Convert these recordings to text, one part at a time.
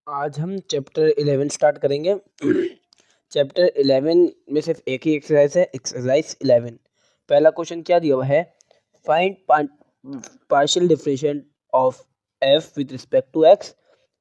आज हम chapter 11 start करेंगे। चैप्टर 11 में सिर्फ एक ही एक्सरसाइज है, एक्सरसाइज 11। पहला क्वेश्चन क्या दिया हुआ है, find partial differentiation of f with respect to x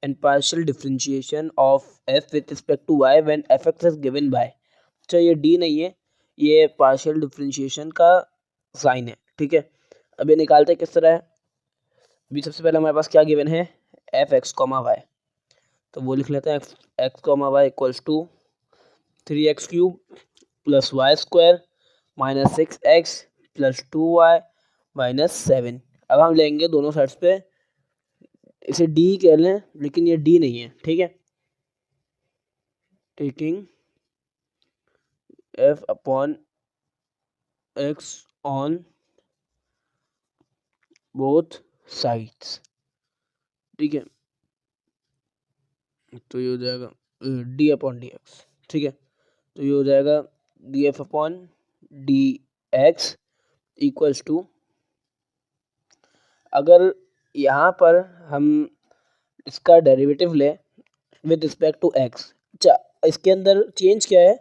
and partial differentiation of f with respect to y when f x is given by. अच्छा, ये डी नहीं है, ये पार्शियल डिफरेंशिएशन का साइन है। ठीक है, अब ये निकालते हैं किस तरह है। अभी सबसे पहले हमारे पास क्या गिवन है, एफ एक्स कॉमा वाई, तो वो लिख लेते हैं। X comma Y equals to 3x³ plus Y square minus 6x plus 2y minus 7। अब हम लेंगे दोनों साइड्स पे, इसे डी कह लें, लेकिन ये डी नहीं है। ठीक है, taking F upon x on both sides. ठीक है, तो ये हो जाएगा डी अपॉन डी एक्स। ठीक है, तो ये हो जाएगा D F upon D x equals to, अगर यहाँ पर हम इसका डेरिवेटिव लें विद रिस्पेक्ट टू एक्स, इसके अंदर चेंज क्या है,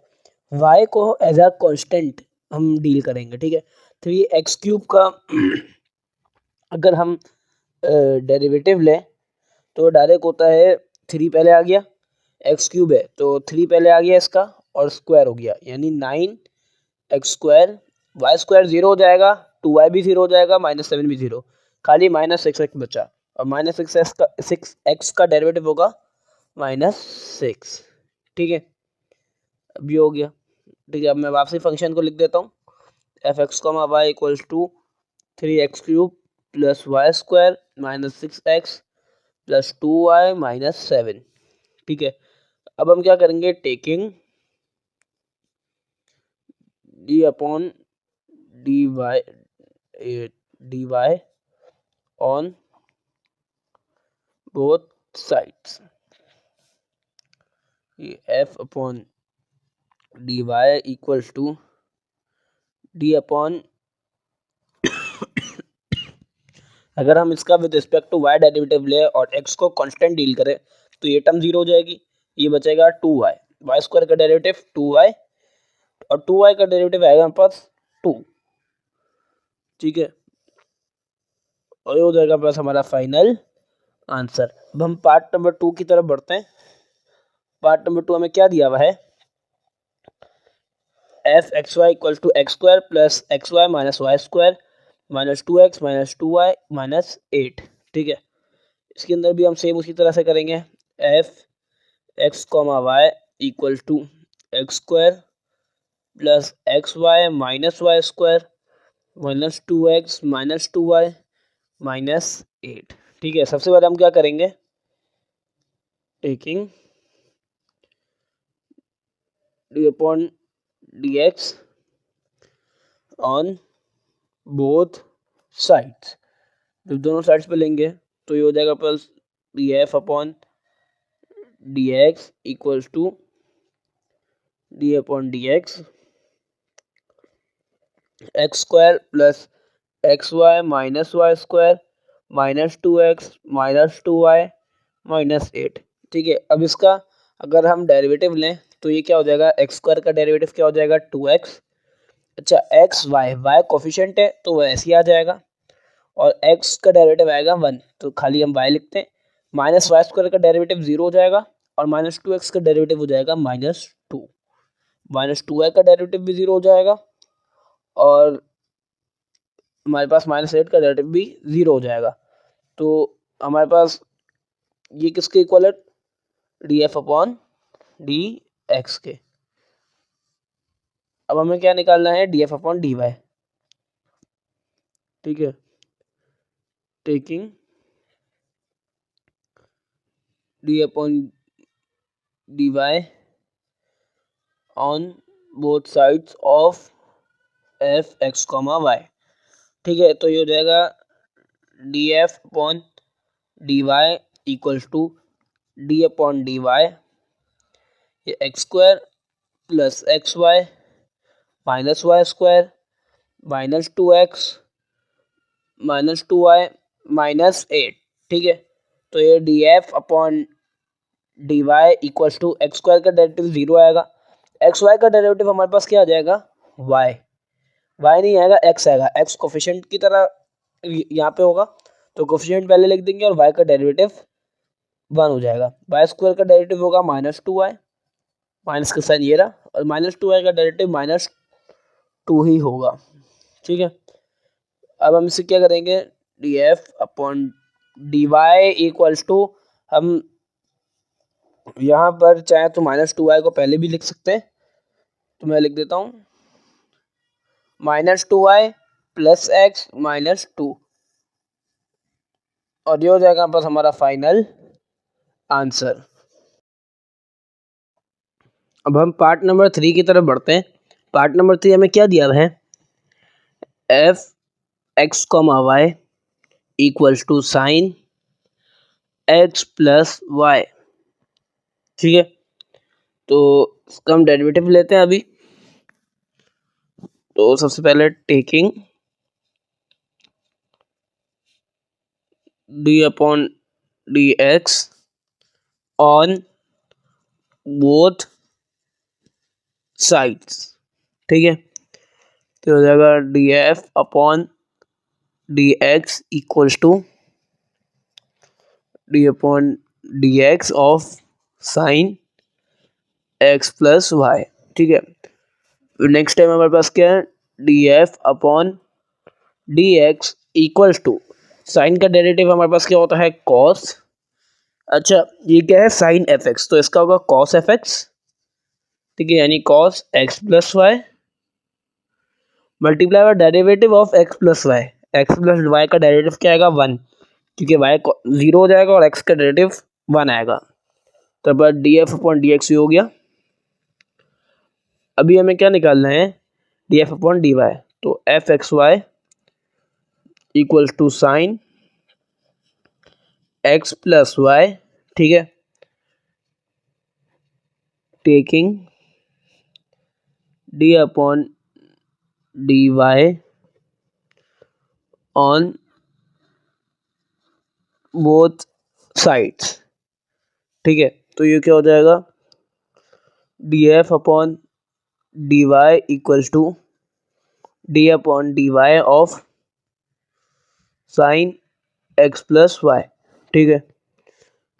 y को एज अ कांस्टेंट हम डील करेंगे। ठीक है, 3x³ का अगर हम डेरिवेटिव लें तो डायरेक्ट होता है, 3 पहले आ गया, x³ है तो 3 पहले आ गया इसका और स्क्वायर हो गया, यानी 9x²। वाई स्क्वायर 0 हो जाएगा, 2y भी 0 हो जाएगा, माइनस 7 भी 0, खाली माइनस 6x बचा, और माइनस 6x का डेरिवेटिव होगा -6। ठीक है, अब ये हो गया। ठीक है, अब मैं वापसी फंक्शन को लिख देता हूँ, f x comma Y equals to 3x³ plus Y square minus 6x plus 2y minus 7। ठीक है, अब हम क्या करेंगे, taking D upon D Y on both sides, f upon D Y equals to D upon, अगर हम इसका with respect to y derivative ले और एक्स को कांस्टेंट डील करें तो ये टर्म 0 हो जाएगी, ये बचेगा 2y, वाई स्क्वायर का डेरिवेटिव 2y और 2y का डेरिवेटिव आएगा हमारे पास 2। ठीक है, और ये हो जाएगा बस हमारा फाइनल आंसर। अब हम पार्ट नंबर 2 की तरफ बढ़ते हैं। पार्ट नंबर 2 हमें क्या दिया हुआ है, F x Y equal to x² plus x y minus y square minus 2x minus 2y minus 8। ठीक है, इसके अंदर भी हम सेम उसी तरह से करेंगे, f x comma y equal to x² plus x y minus y square minus 2x minus 2y minus 8। ठीक है, सबसे पहले हम क्या करेंगे, taking D upon D x on both sides, जब दोनों साइड्स पे लेंगे तो ये हो जाएगा plus d F upon D x equals to D upon D x x² plus x y minus y square minus 2x minus 2y minus 8। ठीक है, अब इसका अगर हम डेरिवेटिव लें तो ये क्या हो जाएगा, x² का डेरिवेटिव क्या हो जाएगा 2x। अच्छा, एक्स वाई वाई कोफिशिएंट है तो वह ऐसे ही आ जाएगा, और x का डेरिवेटिव आएगा 1 तो खाली हम y लिखते हैं, माइनस वाई स्क्वायर का डेरिवेटिव 0 हो जाएगा और माइनस 2x का डेरिवेटिव हो जाएगा -2, माइनस 2y का डेरिवेटिव भी 0 हो जाएगा और हमारे पास -8 का डेरिवेटिव भी 0 हो जाएगा। तो हमारे पास ये किसके इक्वल है, D F upon D x के। अब हमें क्या निकालना है, D F upon D y. ठीक है, taking D upon D Y on both sides of f x comma y. ठीक है, तो ये हो जाएगा D F upon D Y equals to D upon D y, ये x² plus x y minus y square minus 2x minus 2y minus 8। ठीक है, तो ये D F upon D Y equals to x square का derivative 0 आएगा। X Y का derivative हमारे पास क्या आ जाएगा, वाई। वाई नहीं आएगा, एक्स आएगा। एक्स कोफिशिएंट की तरह यहाँ पे होगा, तो कोफिशिएंट पहले लिख देंगे और वाई का डेरिवेटिव 1 हो जाएगा। वाई स्क्वायर का डेरिवेटिव होगा -2y, माइनस का साइन ये रहा, और -2y का डेरिवेटिव -2 ही होगा। ठीक है, अब हम इसे क्या करेंगे, d F upon D Y equals to, हम यहाँ पर चाहे तो -2y को पहले भी लिख सकते हैं, तो मैं लिख देता हूँ -2y प्लस एक्स -2, और ये हो जाएगा बस हमारा फाइनल आंसर। अब हम पार्ट नंबर 3 की तरफ बढ़ते हैं। पार्ट नंबर 3 हमें क्या दिया है, F x comma Y equals to sine x plus Y. ठीक है, तो इसका हम डेरिवेटिव लेते हैं अभी। तो सबसे पहले taking D upon D x on both sides. ठीक है, तो हो जाएगा D F upon D x equals to D upon D x of sine x plus Y. ठीक है, नेक्स्ट टाइम हमारे पास क्या है, D F upon D x equals to, sine का डेरिवेटिव हमारे पास क्या होता है, कॉस। अच्छा, ये क्या है, साइन एफ एक्स, तो इसका होगा कॉस एफ एक्स। ठीक है, यानी cos x plus y multiply by derivative of x plus y. X plus y का डेरिवेटिव क्या आएगा, 1, क्योंकि वाई 0 हो जाएगा और एक्स का डेरिवेटिव 1 आएगा। तो अब D F upon D X हो गया। अभी हमें क्या निकालना है, D F upon D Y, तो F x Y equals to sine x plus Y. ठीक है, taking D upon D Y on both sides. ठीक है, तो ये क्या हो जाएगा, D F upon D Y equals to D upon D Y of sine x plus Y. ठीक है,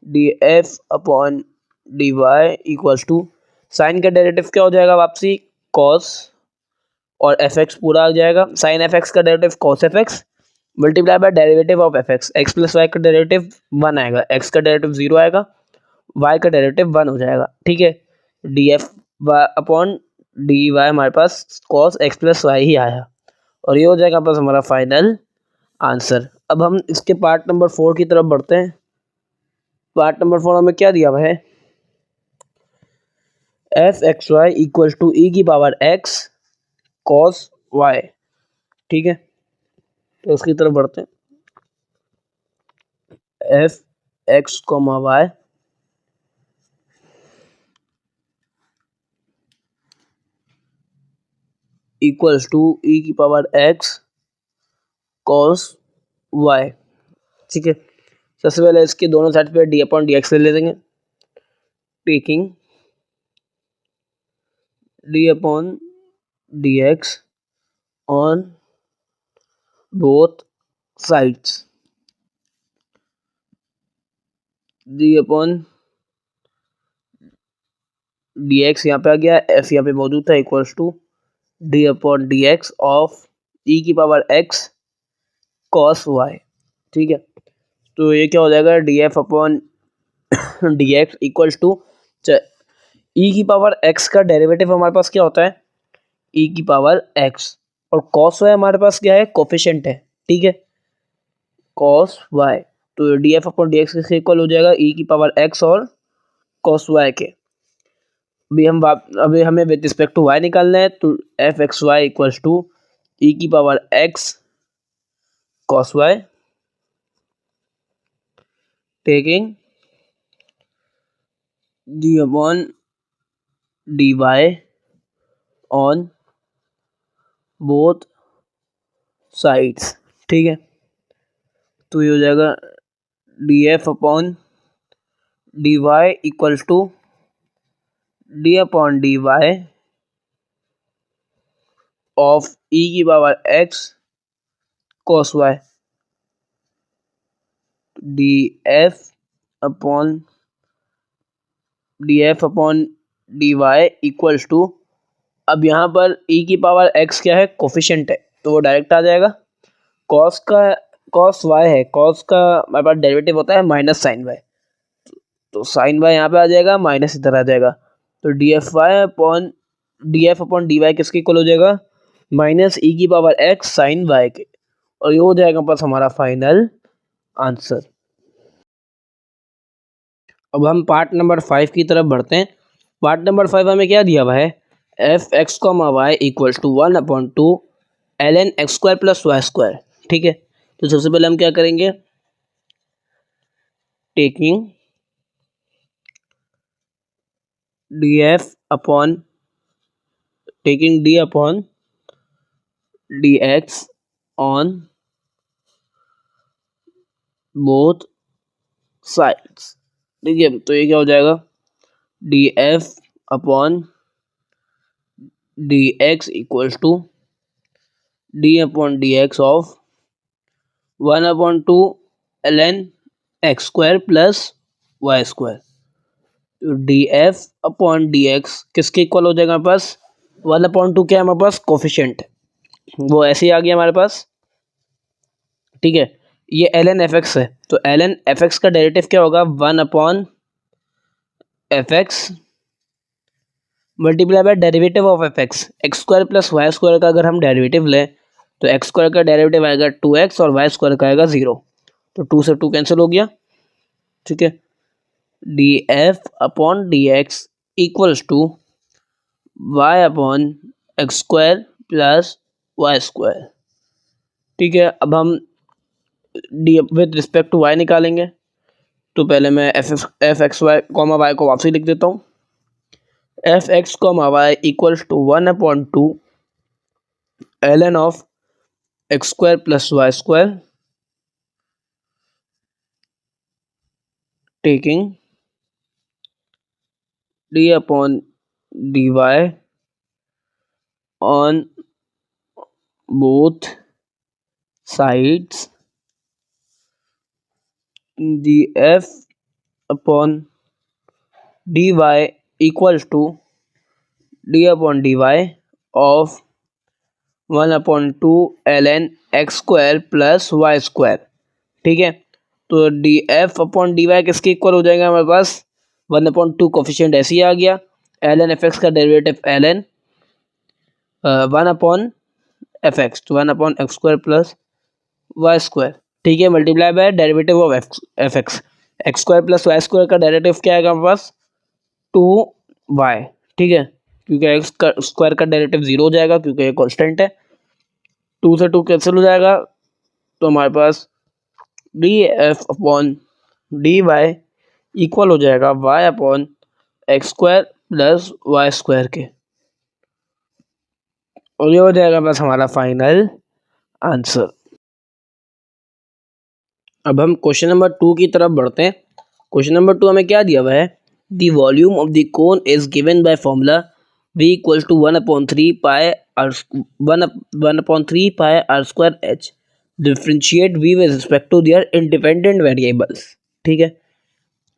D F upon D Y equals to, sine का डेरिवेटिव क्या हो जाएगा वापसी, कॉस, और एफ एक्स पूरा आ जाएगा। साइन एफ एक्स का derivative cos f x multiply by derivative of f x. X plus y का डेरिवेटिव 1 आएगा, एक्स का डेरिवेटिव 0 आएगा, वाई का डेरिवेटिव 1 हो जाएगा। ठीक है, D F upon D Y हमारे पास कॉस एक्स प्लस वाई ही आया, और ये हो जाएगा बस हमारा फाइनल आंसर। अब हम इसके पार्ट नंबर 4 की तरफ बढ़ते हैं। पार्ट नंबर 4 हमें क्या दिया हुआ है, F x Y equal to E की पावर एक्स कॉस वाई। ठीक है, तो उसकी तरफ बढ़ते हैं। F x comma Y equals to E की पावर एक्स कॉस वाई। ठीक है, सबसे पहले इसके दोनों साइड पे डी अपॉन डी एक्स ले लेंगे, taking D upon D x on both sides. D upon D X यहाँ पे आ गया, एफ यहाँ पे मौजूद था, equals to D upon D x of E की पावर एक्स कॉस वाई। ठीक है, तो ये क्या हो जाएगा, D F upon D x equals to, E की पावर एक्स का डेरिवेटिव हमारे पास क्या होता है, ई की पावर एक्स, और कॉस वाई हमारे पास क्या है, कोफिशिएंट है। ठीक है, कॉस वाई, तो d F upon D x equal हो जाएगा ई की पावर एक्स और कॉस वाई के। अभी हमें विद रिस्पेक्ट टू वाई निकालना है, तो F x Y equals to E की power X cos Y, taking D upon D Y on both sides. ठीक है, तो ये हो जाएगा D F upon D Y equals to D upon D Y of E की power X cos Y, D F upon D Y equals to, अब यहाँ पर ई की पावर एक्स क्या है, कोफिशिएंट है, तो वो डायरेक्ट आ जाएगा। कॉस वाई है, कॉस का हमारे पास डेरिवेटिव होता है माइनस साइन वाई, तो साइन वाई यहाँ पे आ जाएगा, माइनस इधर आ जाएगा, तो d F upon D y किसके इक्वल हो जाएगा, माइनस ई की पावर एक्स साइन वाई के, और ये हो जाएगा बस हमारा फाइनल आंसर। अब हम पार्ट नंबर 5 की तरफ बढ़ते हैं। पार्ट नंबर 5 हमें क्या दिया हुआ है, F x comma Y equals to 1/2 l n x square plus Y square. ठीक है, तो सबसे पहले हम क्या करेंगे, taking d F upon taking D upon D x on both sides. ठीक है, तो ये क्या हो जाएगा, D F upon D x equals to D upon D x of 1/2 l n x square plus Y square. तो d F upon D x किसके equal हो जाएगा हमारे पास, 1/2 क्या है हमारे पास, कोफिशिएंट, वो ऐसे ही आ गया हमारे पास। ठीक है, ये एल एन एफ एक्स है, तो एल एन एफ एक्स का डेरिवेटिव क्या होगा, 1/f(x) multiply by derivative of f x, x square plus Y square का अगर हम डेरिवेटिव लें तो एक्स स्क्वायर का डेरिवेटिव आएगा 2x और वाई स्क्वायर का आएगा 0, तो 2 से 2 कैंसिल हो गया। ठीक है, D F upon D x equals to y upon x square plus Y square. ठीक है, अब हम d with respect to y निकालेंगे, तो पहले मैं f x y comma y को वापसी लिख देता हूँ, f x comma Y equals to 1/2 l n of x square plus Y square, taking D upon D Y on both sides, d F upon D Y equals to D upon D Y of 1/2 l n x square plus Y square. ठीक है, तो d F upon D y किसके equal हो जाएगा हमारे पास, 1/2 coefficient ऐसे ही आ गया, एल एन एफ एक्स का डेरिवेटिव एल एन 1/f(x), तो 1/x square plus Y square. ठीक है, multiply by derivative of f x, x square plus Y square का डेरिवेटिव क्या आएगा हमारे पास, 2y। ठीक है, क्योंकि एक्स स्क्वायर का डेरिवेटिव 0 हो जाएगा क्योंकि ये कांस्टेंट है, 2 से 2 कैंसिल हो जाएगा, तो हमारे पास D F upon D Y equal हो जाएगा y upon x square plus Y square के, और ये हो जाएगा बस हमारा फाइनल आंसर। अब हम क्वेश्चन नंबर 2 की तरफ बढ़ते हैं। क्वेश्चन नंबर 2 हमें क्या दिया हुआ है, the volume of the cone is given by formula v equal to 1/3 pi r 1/3 pi r square h, differentiate v with respect to their independent variables. ठीक है,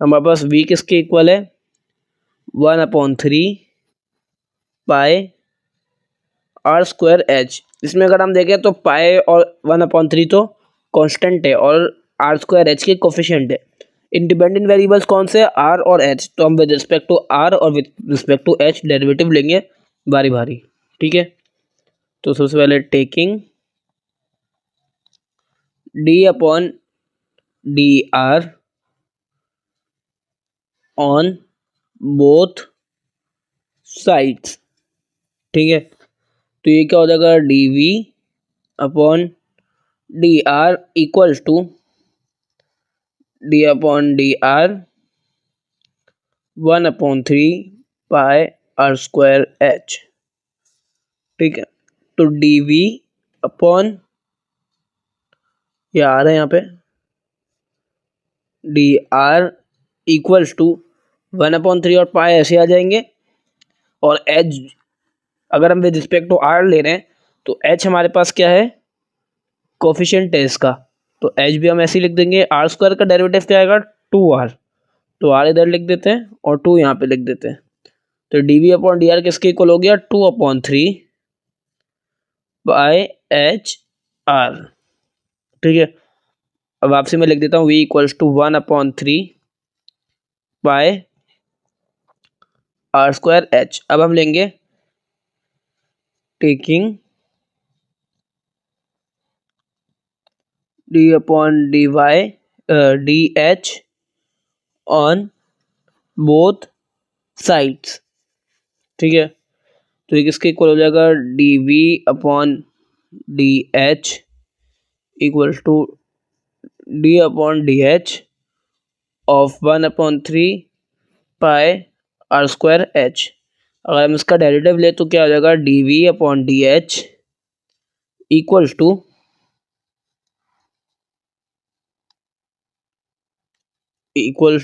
हमारे पास v किसके इक्वल है, 1/3 पाई आर स्क्वायर एच। इसमें अगर हम देखें तो पाई और 1/3 तो कांस्टेंट है और आर स्क्वायर एच के कोफिशिएंट है। इंडिपेंडेंट वेरिएबल्स कौन से, आर और एच, तो हम विद रिस्पेक्ट टू आर और with respect to h derivative लेंगे बारी बारी। ठीक है, तो सबसे पहले taking D upon d r on both sides. ठीक है, तो ये क्या हो जाएगा, d v upon d r equals to D upon d r 1/3 pi r square h. ठीक है, तो डी वी अपॉन, ये आ रहा है यहाँ पे, डी आर इक्वल्स टू 1/3 और पाई ऐसे आ जाएंगे। और एच अगर हम विद रिस्पेक्ट टू आर ले रहे हैं तो एच हमारे पास क्या है, कोफिशिएंट है इसका, तो एच भी हम ऐसे ही लिख देंगे। आर स्क्वायर का डेरिवेटिव क्या आएगा, 2r, तो आर इधर लिख देते हैं और 2 यहाँ पे लिख देते हैं। तो dv/dr किसके इक्वल हो गया, 2/3 बाय एच आर। ठीक है, अब आपसे मैं लिख देता हूँ v equals to 1/3 by r square h. अब हम लेंगे taking d/dh on both sides. ठीक है, तो ये किसके इक्वल हो जाएगा, dv/dh equal to d/dh of 1/3 pi r square h. अगर हम इसका डेरिवेटिव ले तो क्या हो जाएगा, dv/dh इक्वल्स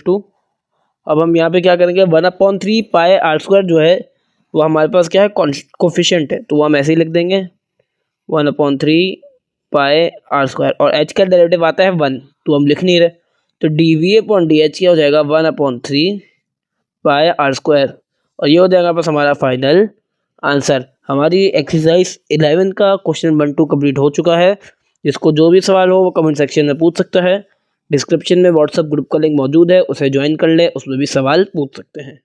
टू अब हम यहाँ पे क्या करेंगे, 1/3 पाई आर स्क्वायर जो है वो हमारे पास क्या है, कोफिशिएंट है, तो वो हम ऐसे ही लिख देंगे 1/3 पाई आर स्क्वायर, और एच का डेरिवेटिव आता है 1, तो हम लिख नहीं रहे, तो dv/dh क्या हो जाएगा, 1/3 पाई आर स्क्वायर। और ये हो जाएगा बस हमारा फाइनल आंसर। हमारी एक्सरसाइज 11 का क्वेश्चन 1 2 कंप्लीट हो चुका है। जिसको जो भी सवाल हो वो कमेंट सेक्शन में पूछ सकता है। डिस्क्रिप्शन में व्हाट्सएप ग्रुप का लिंक मौजूद है, उसे ज्वाइन कर ले, उसमें भी सवाल पूछ सकते हैं।